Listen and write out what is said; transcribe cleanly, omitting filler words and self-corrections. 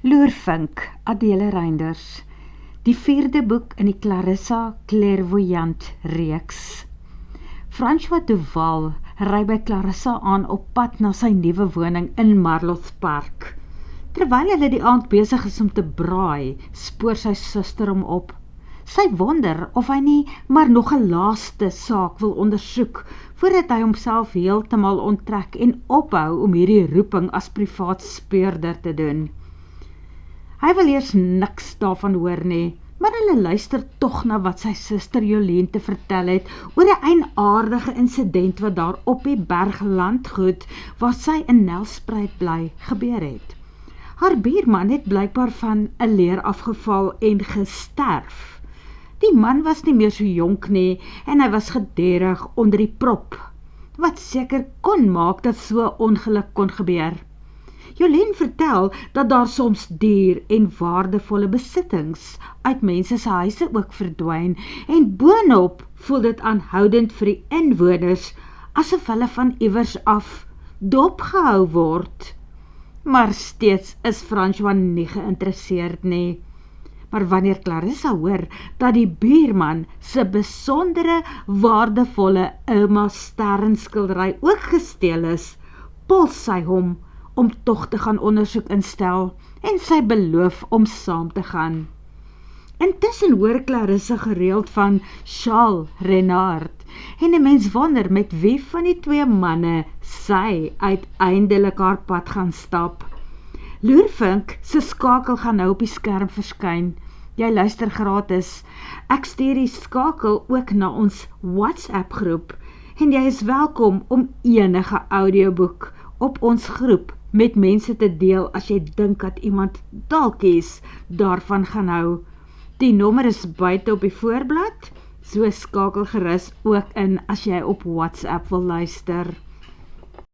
Loervink, Adele Reinders. Die 4de boek in die Clarissa Clairvoyant reeks. François Duval ry by Clarissa aan op pad na sy nuwe woning in Marloth Park. Terwyl hulle die aand besig is om te braai, spoor sy suster hom op. Sy wonder of hy nie maar nog 'n laaste saak wil ondersoek, voordat hy homself heeltemal onttrek en ophou om hierdie roeping as privaat speurder te doen. Hy wil eers niks daarvan hoor nie, maar hulle luister tog na wat sy suster Jolien te vertel het oor 'n eienaardige insident wat daar op die berg landgoed, waar sy in Nelspruit bly, gebeur het. Haar buurman het blykbaar van 'n leer afgeval en gesterf. Die man was nie meer so jonk nie en hy was gederig onder die prop, wat seker kon maak dat so 'n ongeluk kon gebeur. Jolien vertel dat daar soms duur en waardevolle besittings uit mense se huise ook verdwyn en boonop voel dit aanhoudend vir die inwoners asof hulle van iewers af dopgehou word. Maar steeds is François nie geïnteresseerd nie. Maar wanneer Clarissa hoor dat die buurman se besondere waardevolle Irma Stern skildery ook gesteel is, puls sy hom om tog te gaan ondersoek instel en sy beloof om saam te gaan. Intussen hoor Clarissa gereeld van Charles Renard en 'n mens wonder met wie van die twee manne sy uiteindelik haar pad gaan stap. Loervink se skakel gaan nou op die skerm verskyn. Jy luister gratis. Ek stuur die skakel ook na ons WhatsApp groep en jy is welkom om enige audioboek op ons groep met mense te deel as jy dink dat iemand dalk iets daarvan gaan hou. Die nommer is buite op die voorblad, so skakel gerus ook in as jy op WhatsApp wil luister.